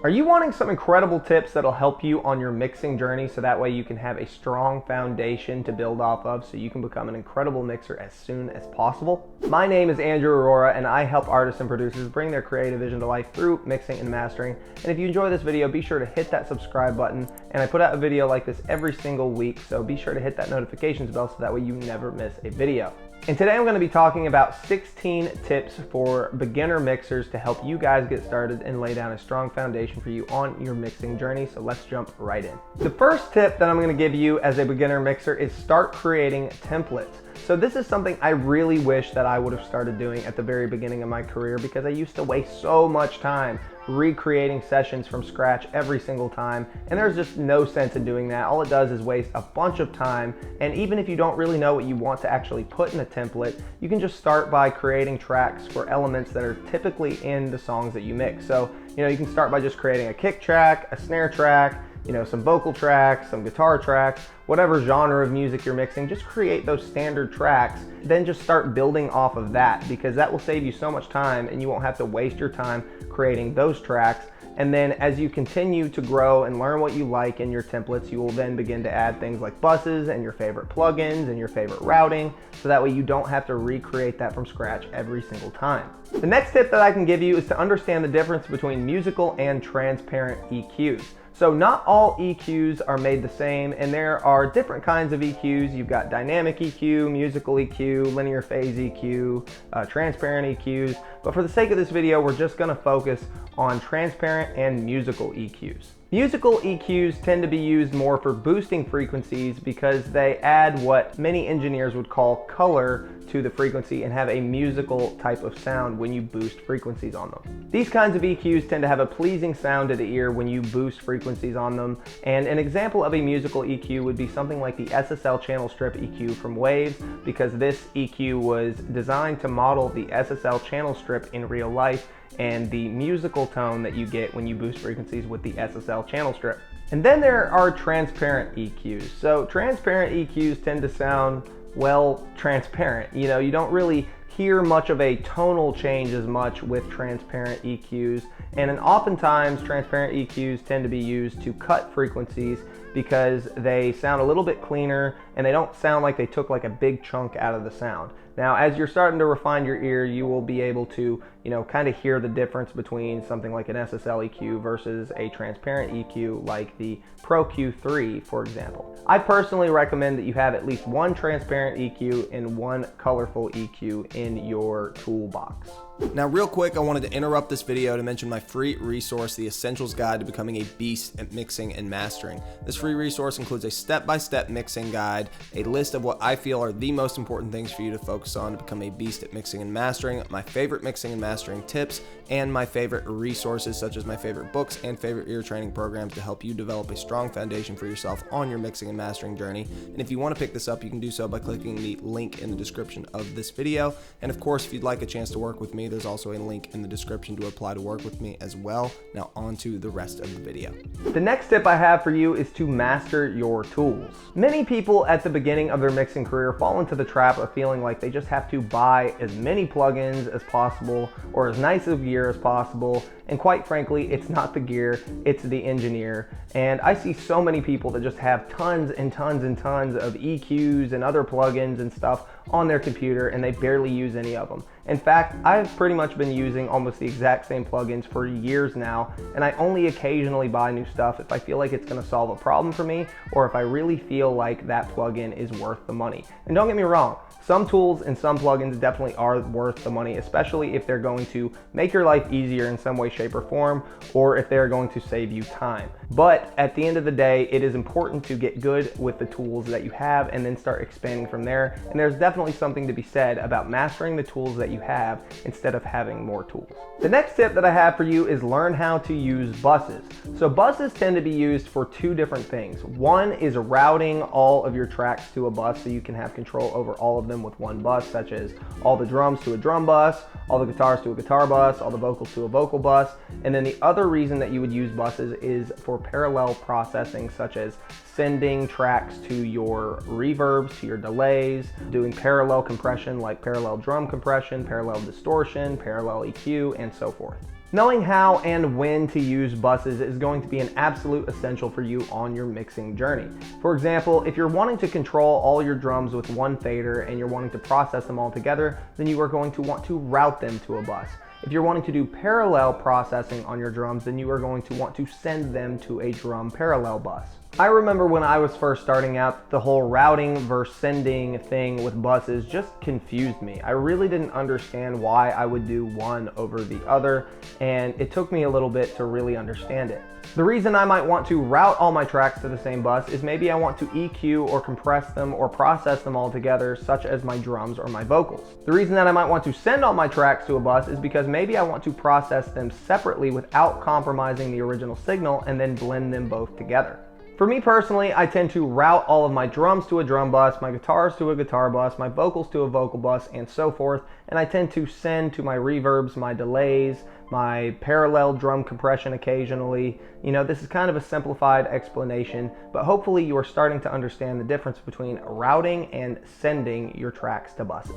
Are you wanting some incredible tips that'll help you on your mixing journey so that way you can have a strong foundation to build off of so you can become an incredible mixer as soon as possible? My name is Andrew Aurora and I help artists and producers bring their creative vision to life through mixing and mastering. And if you enjoy this video, be sure to hit that subscribe button. And I put out a video like this every single week, so be sure to hit that notifications bell so that way you never miss a video. And today I'm going to be talking about 16 tips for beginner mixers to help you guys get started and lay down a strong foundation for you on your mixing journey. So let's jump right in. The first tip that I'm going to give you as a beginner mixer is start creating templates. So this is something I really wish that I would have started doing at the very beginning of my career, because I used to waste so much time recreating sessions from scratch every single time, and there's just no sense in doing that. All it does is waste a bunch of time, and even if you don't really know what you want to actually put in a template, you can just start by creating tracks for elements that are typically in the songs that you mix. So, you can start by just creating a kick track, a snare track, some vocal tracks, some guitar tracks, whatever genre of music you're mixing, just create those standard tracks, then just start building off of that, because that will save you so much time and you won't have to waste your time creating those tracks. And then as you continue to grow and learn what you like in your templates, you will then begin to add things like buses and your favorite plugins and your favorite routing, so that way you don't have to recreate that from scratch every single time. The next tip that I can give you is to understand the difference between musical and transparent EQs. So not all EQs are made the same, and there are different kinds of EQs. You've got dynamic EQ, musical EQ, linear phase EQ, transparent EQs. But for the sake of this video, we're just gonna focus on transparent and musical EQs. Musical EQs tend to be used more for boosting frequencies because they add what many engineers would call color to the frequency and have a musical type of sound when you boost frequencies on them. These kinds of EQs tend to have a pleasing sound to the ear when you boost frequencies on them, and an example of a musical EQ would be something like the SSL channel strip EQ from Waves, because this EQ was designed to model the SSL channel strip in real life and the musical tone that you get when you boost frequencies with the SSL channel strip. And then there are transparent EQs. So transparent EQs tend to sound, well, transparent. You don't really hear much of a tonal change as much with transparent EQs, and oftentimes transparent EQs tend to be used to cut frequencies because they sound a little bit cleaner and they don't sound like they took like a big chunk out of the sound. Now, as you're starting to refine your ear, you will be able to, kind of hear the difference between something like an SSL EQ versus a transparent EQ like the Pro Q3, for example. I personally recommend that you have at least one transparent EQ and one colorful EQ in your toolbox. Now, real quick, I wanted to interrupt this video to mention my free resource, The Essentials Guide to Becoming a Beast at Mixing and Mastering. This free resource includes a step-by-step mixing guide, a list of what I feel are the most important things for you to focus on to become a beast at mixing and mastering, my favorite mixing and mastering tips, and my favorite resources such as my favorite books and favorite ear training programs to help you develop a strong foundation for yourself on your mixing and mastering journey. And if you want to pick this up, you can do so by clicking the link in the description of this video. And of course, if you'd like a chance to work with me, there's also a link in the description to apply to work with me as well. Now on to the rest of the video. The next tip I have for you is to master your tools. Many people at the beginning of their mixing career fall into the trap of feeling like they just have to buy as many plugins as possible or as nice of gear as possible. And quite frankly, it's not the gear, it's the engineer. And I see so many people that just have tons and tons and tons of EQs and other plugins and stuff on their computer, and they barely use any of them. In fact, I've pretty much been using almost the exact same plugins for years now, and I only occasionally buy new stuff if I feel like it's gonna solve a problem for me, or if I really feel like that plugin is worth the money. And don't get me wrong, some tools and some plugins definitely are worth the money, especially if they're going to make your life easier in some way, shape, or form, or if they're going to save you time. But at the end of the day, it is important to get good with the tools that you have and then start expanding from there. And there's definitely something to be said about mastering the tools that you have instead of having more tools. The next tip that I have for you is learn how to use buses. So buses tend to be used for two different things. One is routing all of your tracks to a bus so you can have control over all of them with one bus, such as all the drums to a drum bus, all the guitars to a guitar bus, all the vocals to a vocal bus. And then the other reason that you would use buses is for parallel processing, such as sending tracks to your reverbs, to your delays, doing parallel compression like parallel drum compression, parallel distortion, parallel EQ, and so forth. Knowing how and when to use buses is going to be an absolute essential for you on your mixing journey. For example, if you're wanting to control all your drums with one fader and you're wanting to process them all together, then you are going to want to route them to a bus. If you're wanting to do parallel processing on your drums, then you are going to want to send them to a drum parallel bus. I remember when I was first starting out, the whole routing versus sending thing with buses just confused me. I really didn't understand why I would do one over the other, and it took me a little bit to really understand it. The reason I might want to route all my tracks to the same bus is maybe I want to EQ or compress them or process them all together, such as my drums or my vocals. The reason that I might want to send all my tracks to a bus is because maybe I want to process them separately without compromising the original signal and then blend them both together. For me personally, I tend to route all of my drums to a drum bus, my guitars to a guitar bus, my vocals to a vocal bus, and so forth, and I tend to send to my reverbs, my delays, my parallel drum compression occasionally. You know, this is kind of a simplified explanation, but hopefully you are starting to understand the difference between routing and sending your tracks to buses.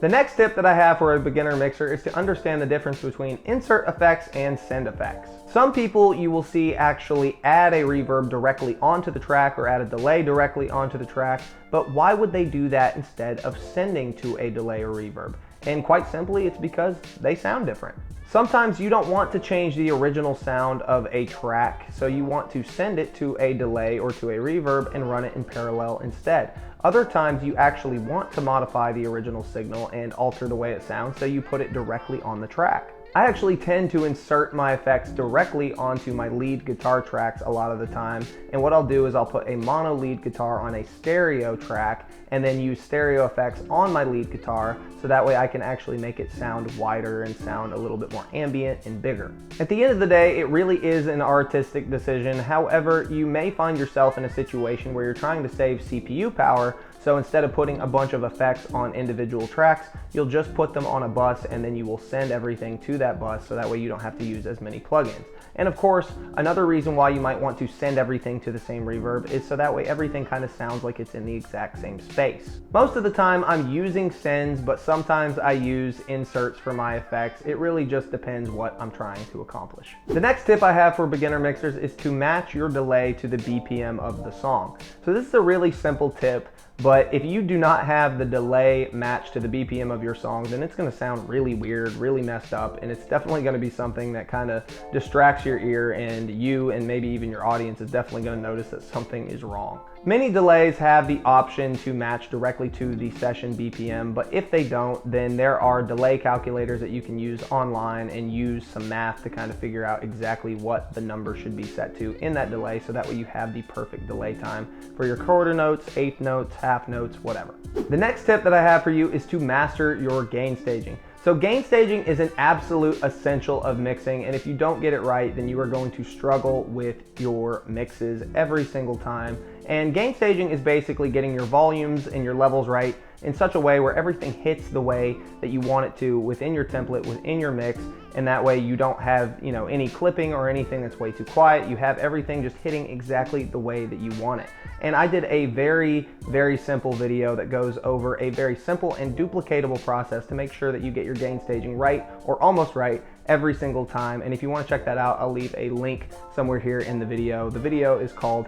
The next tip that I have for a beginner mixer is to understand the difference between insert effects and send effects. Some people you will see actually add a reverb directly onto the track or add a delay directly onto the track, but why would they do that instead of sending to a delay or reverb? And quite simply, it's because they sound different. Sometimes you don't want to change the original sound of a track, so you want to send it to a delay or to a reverb and run it in parallel instead. Other times you actually want to modify the original signal and alter the way it sounds, so you put it directly on the track. I actually tend to insert my effects directly onto my lead guitar tracks a lot of the time, and what I'll do is I'll put a mono lead guitar on a stereo track and then use stereo effects on my lead guitar, so that way I can actually make it sound wider and sound a little bit more ambient and bigger. At the end of the day, it really is an artistic decision. However, you may find yourself in a situation where you're trying to save CPU power, so instead of putting a bunch of effects on individual tracks, you'll just put them on a bus and then you will send everything to that bus, so that way you don't have to use as many plugins. And of course, another reason why you might want to send everything to the same reverb is so that way everything kind of sounds like it's in the exact same space. Most of the time I'm using sends, but sometimes I use inserts for my effects. It really just depends what I'm trying to accomplish. The next tip I have for beginner mixers is to match your delay to the BPM of the song. So this is a really simple tip, but if you do not have the delay matched to the BPM of your song, then it's going to sound really weird, really messed up, and it's definitely going to be something that kind of distracts your ear, and you and maybe even your audience is definitely going to notice that something is wrong. Many delays have the option to match directly to the session BPM, but if they don't, then there are delay calculators that you can use online and use some math to kind of figure out exactly what the number should be set to in that delay, so that way you have the perfect delay time for your quarter notes, eighth notes, half notes, whatever. The next tip that I have for you is to master your gain staging. So gain staging is an absolute essential of mixing, and if you don't get it right, then you are going to struggle with your mixes every single time. And gain staging is basically getting your volumes and your levels right in such a way where everything hits the way that you want it to within your template, within your mix, and that way you don't have, you know, any clipping or anything that's way too quiet. You have everything just hitting exactly the way that you want it. And I did a very, very simple video that goes over a very simple and duplicatable process to make sure that you get your gain staging right or almost right every single time. And if you want to check that out, I'll leave a link somewhere here in the video. The video is called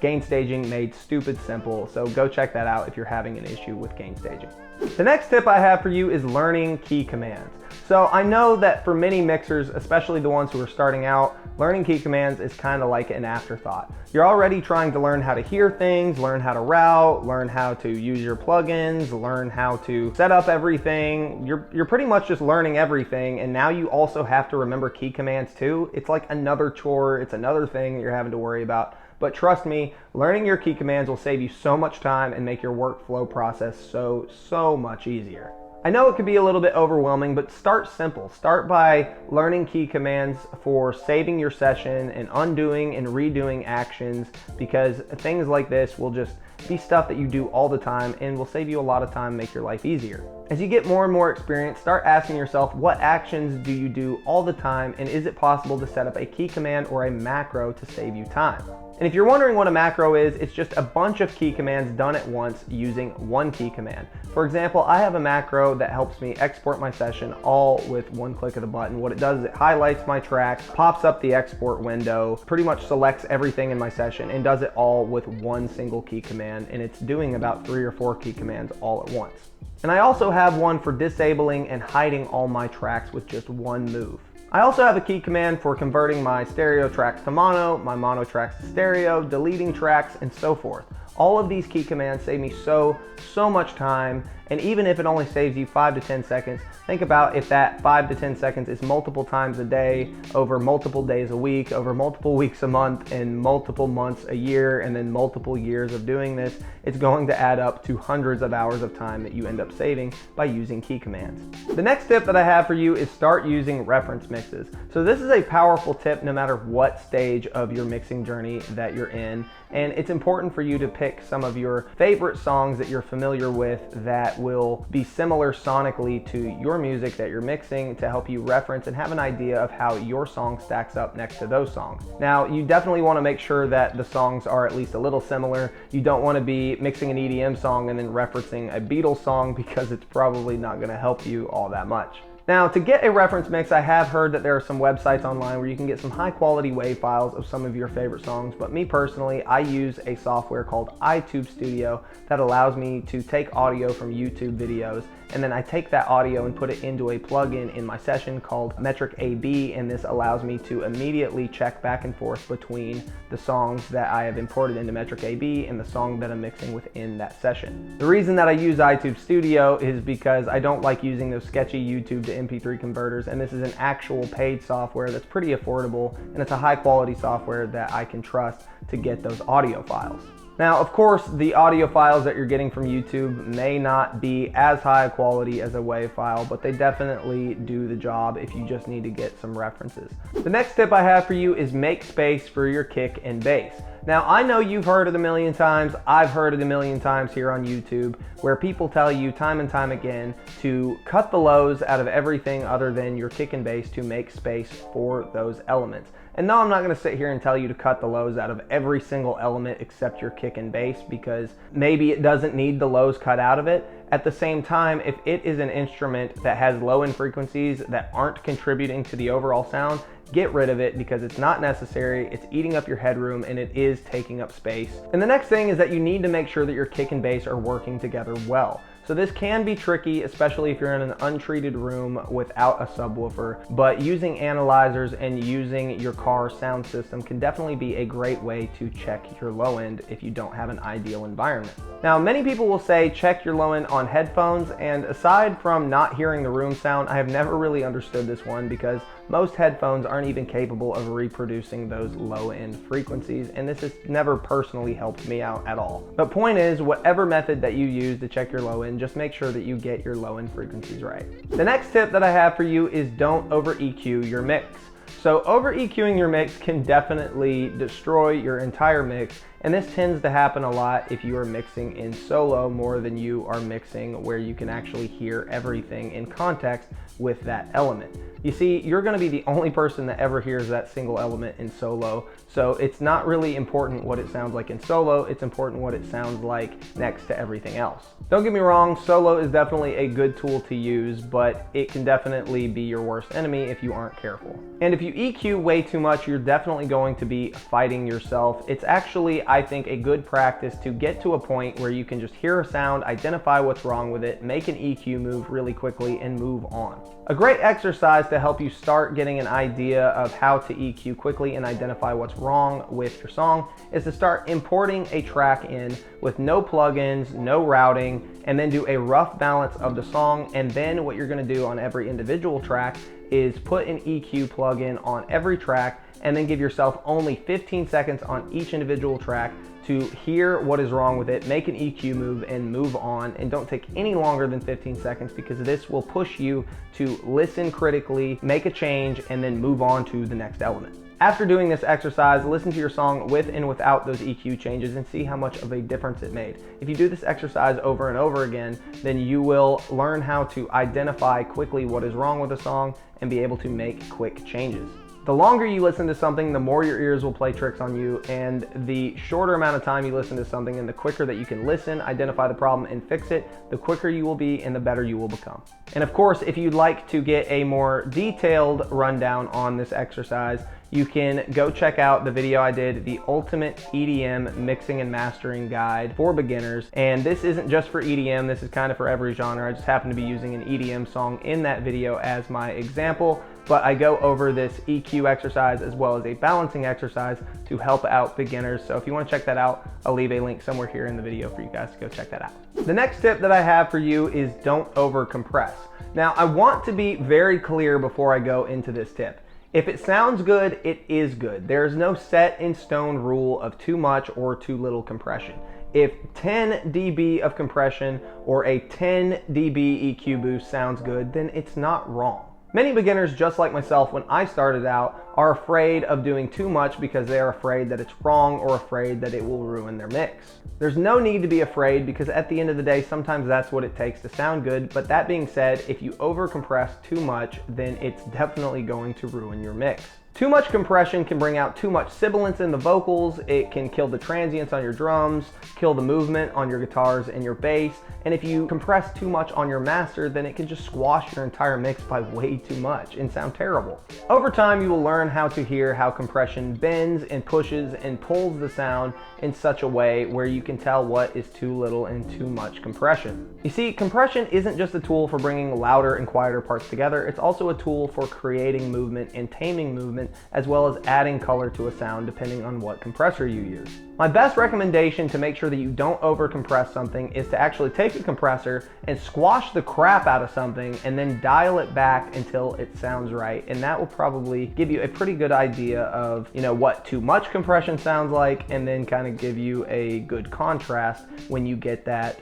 Gain Staging Made Stupid Simple, so go check that out if you're having an issue with gain staging. The next tip I have for you is learning key commands. So I know that for many mixers, especially the ones who are starting out, learning key commands is kind of like an afterthought. You're already trying to learn how to hear things, learn how to route, learn how to use your plugins, learn how to set up everything. You're pretty much just learning everything, and now you also have to remember key commands too. It's like another chore, it's another thing that you're having to worry about. But trust me, learning your key commands will save you so much time and make your workflow process so much easier. I know it can be a little bit overwhelming, but start simple. Start by learning key commands for saving your session and undoing and redoing actions, because things like this will just be stuff that you do all the time and will save you a lot of time, make your life easier. As you get more and more experience, start asking yourself, what actions do you do all the time, and is it possible to set up a key command or a macro to save you time? And if you're wondering what a macro is, it's just a bunch of key commands done at once using one key command. For example, I have a macro that helps me export my session all with one click of the button. What it does is it highlights my tracks, pops up the export window, pretty much selects everything in my session, and does it all with one single key command, and it's doing about 3 or 4 key commands all at once. And I also have one for disabling and hiding all my tracks with just one move. I also have a key command for converting my stereo tracks to mono, my mono tracks to stereo, deleting tracks, and so forth. All of these key commands save me so much time, and even if it only saves you 5 to 10 seconds, think about if that 5 to 10 seconds is multiple times a day, over multiple days a week, over multiple weeks a month, and multiple months a year, and then multiple years of doing this, it's going to add up to hundreds of hours of time that you end up saving by using key commands. The next tip that I have for you is start using reference mixes. So this is a powerful tip no matter what stage of your mixing journey that you're in, and it's important for you to pick some of your favorite songs that you're familiar with that will be similar sonically to your music that you're mixing to help you reference and have an idea of how your song stacks up next to those songs. Now, you definitely want to make sure that the songs are at least a little similar. You don't want to be mixing an EDM song and then referencing a Beatles song because it's probably not going to help you all that much. Now, to get a reference mix, I have heard that there are some websites online where you can get some high quality WAV files of some of your favorite songs, but me personally, I use a software called iTube Studio that allows me to take audio from YouTube videos, and then I take that audio and put it into a plugin in my session called Metric AB, and this allows me to immediately check back and forth between the songs that I have imported into Metric AB and the song that I'm mixing within that session. The reason that I use iTube Studio is because I don't like using those sketchy YouTube to MP3 converters, and this is an actual paid software that's pretty affordable, and it's a high quality software that I can trust to get those audio files. Now, of course, the audio files that you're getting from YouTube may not be as high quality as a WAV file, but they definitely do the job if you just need to get some references. The next tip I have for you is make space for your kick and bass. Now, I know you've heard it a million times, I've heard it a million times here on YouTube, where people tell you time and time again to cut the lows out of everything other than your kick and bass to make space for those elements. And no, I'm not going to sit here and tell you to cut the lows out of every single element except your kick and bass, because maybe it doesn't need the lows cut out of it. At the same time, if it is an instrument that has low end frequencies that aren't contributing to the overall sound, get rid of it because it's not necessary, it's eating up your headroom, and it is taking up space. And the next thing is that you need to make sure that your kick and bass are working together well. So this can be tricky, especially if you're in an untreated room without a subwoofer, but using analyzers and using your car sound system can definitely be a great way to check your low end if you don't have an ideal environment. Now, many people will say check your low end on headphones, and aside from not hearing the room sound, I have never really understood this one because most headphones aren't even capable of reproducing those low end frequencies, and this has never personally helped me out at all. But point is, whatever method that you use to check your low end, just make sure that you get your low end frequencies right. The next tip that I have for you is don't over EQ your mix. So over EQing your mix can definitely destroy your entire mix, and this tends to happen a lot if you are mixing in solo more than you are mixing where you can actually hear everything in context with that element. You see, you're going to be the only person that ever hears that single element in solo, so it's not really important what it sounds like in solo, it's important what it sounds like next to everything else. Don't get me wrong, solo is definitely a good tool to use, but it can definitely be your worst enemy if you aren't careful. And if you EQ way too much, you're definitely going to be fighting yourself. It's actually, I think, a good practice to get to a point where you can just hear a sound, identify what's wrong with it, make an EQ move really quickly, and move on. A great exercise to help you start getting an idea of how to EQ quickly and identify what's wrong with your song is to start importing a track in with no plugins, no routing, and then do a rough balance of the song. And then what you're going to do on every individual track is put an EQ plugin on every track, and then give yourself only 15 seconds on each individual track to hear what is wrong with it, make an EQ move, and move on. And don't take any longer than 15 seconds because this will push you to listen critically, make a change, and then move on to the next element. After doing this exercise, listen to your song with and without those EQ changes and see how much of a difference it made. If you do this exercise over and over again, then you will learn how to identify quickly what is wrong with a song and be able to make quick changes. The longer you listen to something, the more your ears will play tricks on you, and the shorter amount of time you listen to something and the quicker that you can listen, identify the problem, and fix it, the quicker you will be and the better you will become. And of course, if you'd like to get a more detailed rundown on this exercise, you can go check out the video I did, the Ultimate EDM Mixing and Mastering Guide for Beginners. And this isn't just for EDM, this is kind of for every genre. I just happen to be using an EDM song in that video as my example, but I go over this EQ exercise as well as a balancing exercise to help out beginners. So if you want to check that out, I'll leave a link somewhere here in the video for you guys to go check that out. The next tip that I have for you is don't over compress. Now, I want to be very clear before I go into this tip. If it sounds good, it is good. There's no set in stone rule of too much or too little compression. If 10 dB of compression or a 10 dB EQ boost sounds good, then it's not wrong. Many beginners, just like myself when I started out, are afraid of doing too much because they are afraid that it's wrong or afraid that it will ruin their mix. There's no need to be afraid because at the end of the day, sometimes that's what it takes to sound good. But that being said, if you over compress too much, then it's definitely going to ruin your mix. Too much compression can bring out too much sibilance in the vocals, it can kill the transients on your drums, kill the movement on your guitars and your bass, and if you compress too much on your master, then it can just squash your entire mix by way too much and sound terrible. Over time, you will learn how to hear how compression bends and pushes and pulls the sound in such a way where you can tell what is too little and too much compression. You see, compression isn't just a tool for bringing louder and quieter parts together, it's also a tool for creating movement and taming movement, as well as adding color to a sound depending on what compressor you use. My best recommendation to make sure that you don't over compress something is to actually take a compressor and squash the crap out of something and then dial it back until it sounds right. And that will probably give you a pretty good idea of, what too much compression sounds like, and then kind of give you a good contrast when you get that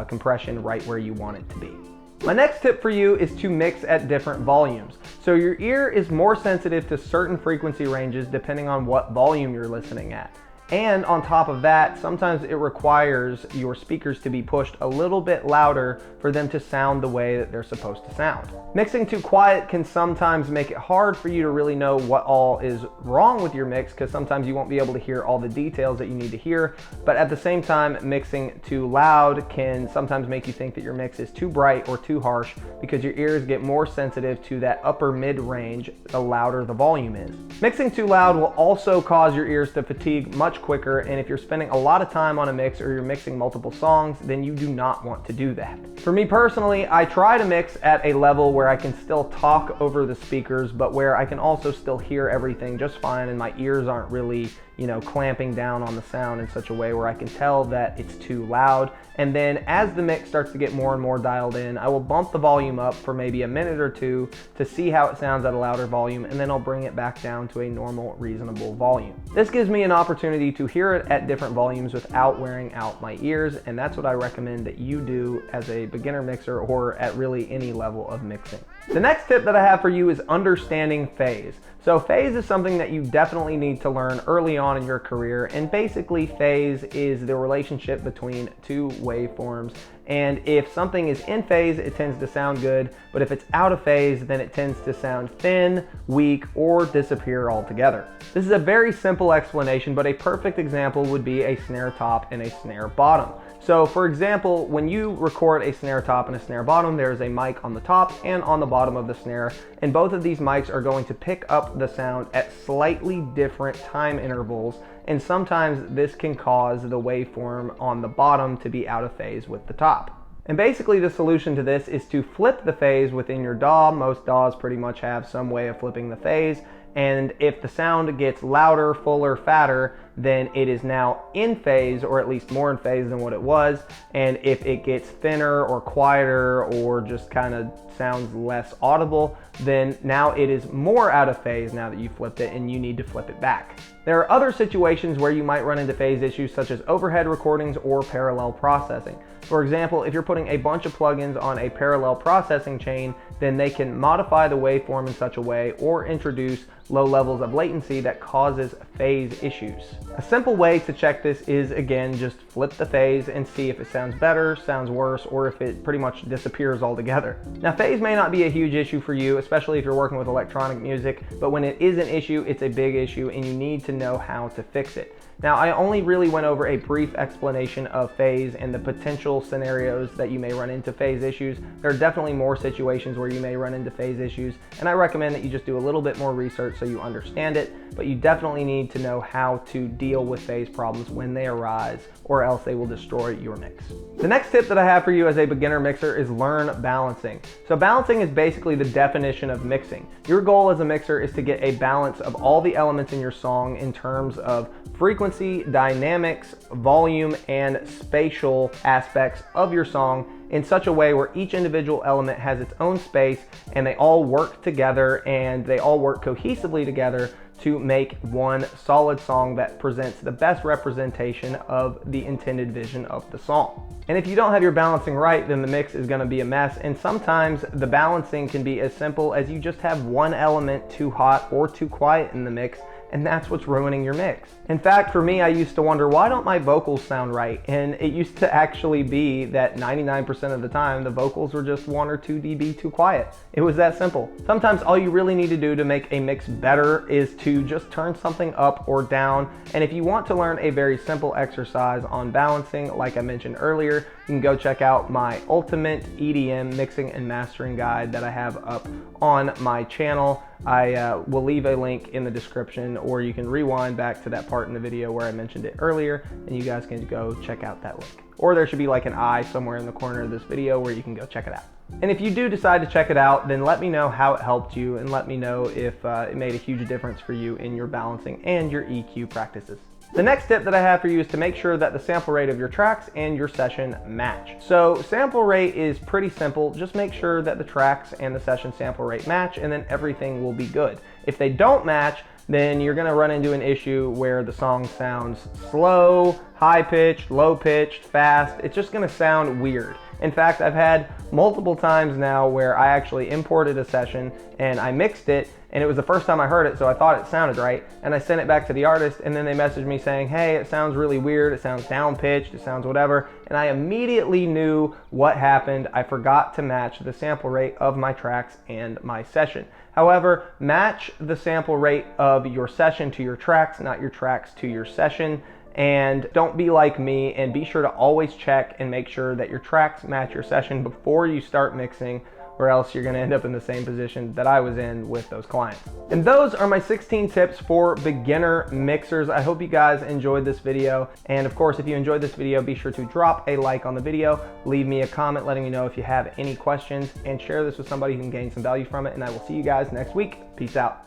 compression right where you want it to be. My next tip for you is to mix at different volumes. So your ear is more sensitive to certain frequency ranges depending on what volume you're listening at. And on top of that, sometimes it requires your speakers to be pushed a little bit louder for them to sound the way that they're supposed to sound. Mixing too quiet can sometimes make it hard for you to really know what all is wrong with your mix, because sometimes you won't be able to hear all the details that you need to hear. But at the same time, mixing too loud can sometimes make you think that your mix is too bright or too harsh, because your ears get more sensitive to that upper mid range the louder the volume is. Mixing too loud will also cause your ears to fatigue much quicker, and if you're spending a lot of time on a mix or you're mixing multiple songs, then you do not want to do that. For me personally, I try to mix at a level where I can still talk over the speakers, but where I can also still hear everything just fine and my ears aren't really, clamping down on the sound in such a way where I can tell that it's too loud. And then as the mix starts to get more and more dialed in, I will bump the volume up for maybe a minute or two to see how it sounds at a louder volume, and then I'll bring it back down to a normal, reasonable volume. This gives me an opportunity to hear it at different volumes without wearing out my ears, and that's what I recommend that you do as a beginner mixer or at really any level of mixing. The next tip that I have for you is understanding phase. So phase is something that you definitely need to learn early on in your career, and basically phase is the relationship between two waveforms. And if something is in phase, it tends to sound good, but if it's out of phase, then it tends to sound thin, weak, or disappear altogether. This is a very simple explanation, but a perfect example would be a snare top and a snare bottom. So for example, when you record a snare top and a snare bottom, there is a mic on the top and on the bottom of the snare, and both of these mics are going to pick up the sound at slightly different time intervals, and sometimes this can cause the waveform on the bottom to be out of phase with the top. And basically the solution to this is to flip the phase within your DAW. Most DAWs pretty much have some way of flipping the phase, and if the sound gets louder, fuller, fatter, then it is now in phase, or at least more in phase than what it was. And if it gets thinner or quieter or just kind of sounds less audible, then now it is more out of phase now that you flipped it, and you need to flip it back. There are other situations where you might run into phase issues, such as overhead recordings or parallel processing. For example, if you're putting a bunch of plugins on a parallel processing chain, then they can modify the waveform in such a way or introduce low levels of latency that causes phase issues. A simple way to check this is, again, just flip the phase and see if it sounds better, sounds worse, or if it pretty much disappears altogether. Now, phase may not be a huge issue for you, especially if you're working with electronic music, but when it is an issue, it's a big issue and you need to know how to fix it. Now, I only really went over a brief explanation of phase and the potential scenarios that you may run into phase issues. There are definitely more situations where you may run into phase issues, and I recommend that you just do a little bit more research so you understand it, but you definitely need to know how to deal with phase problems when they arise, or else they will destroy your mix. The next tip that I have for you as a beginner mixer is learn balancing. So balancing is basically the definition of mixing. Your goal as a mixer is to get a balance of all the elements in your song in terms of frequency, dynamics, volume, and spatial aspects of your song in such a way where each individual element has its own space and they all work together and they all work cohesively together to make one solid song that presents the best representation of the intended vision of the song. And if you don't have your balancing right, then the mix is going to be a mess. And sometimes the balancing can be as simple as you just have one element too hot or too quiet in the mix, and that's what's ruining your mix. In fact, for me, I used to wonder, why don't my vocals sound right? And it used to actually be that 99% of the time, the vocals were just 1 or 2 dB too quiet. It was that simple. Sometimes all you really need to do to make a mix better is to just turn something up or down. And if you want to learn a very simple exercise on balancing, like I mentioned earlier, you can go check out my ultimate EDM mixing and mastering guide that I have up on my channel. I will leave a link in the description, or you can rewind back to that part in the video where I mentioned it earlier, and you guys can go check out that link. Or there should be like an eye somewhere in the corner of this video where you can go check it out. And if you do decide to check it out, then let me know how it helped you, and let me know if it made a huge difference for you in your balancing and your EQ practices. The next tip that I have for you is to make sure that the sample rate of your tracks and your session match. So sample rate is pretty simple. Just make sure that the tracks and the session sample rate match, and then everything will be good. If they don't match, then you're gonna run into an issue where the song sounds slow, high-pitched, low-pitched, fast. It's just gonna sound weird. In fact, I've had multiple times now where I actually imported a session and I mixed it, and it was the first time I heard it, so I thought it sounded right, and I sent it back to the artist, and then they messaged me saying, hey, it sounds really weird, it sounds down-pitched, it sounds whatever, and I immediately knew what happened. I forgot to match the sample rate of my tracks and my session. However, match the sample rate of your session to your tracks, not your tracks to your session. And don't be like me, and be sure to always check and make sure that your tracks match your session before you start mixing, or else you're gonna end up in the same position that I was in with those clients. And those are my 16 tips for beginner mixers. I hope you guys enjoyed this video. And of course, if you enjoyed this video, be sure to drop a like on the video, leave me a comment letting me know if you have any questions, and share this with somebody who can gain some value from it. And I will see you guys next week. Peace out.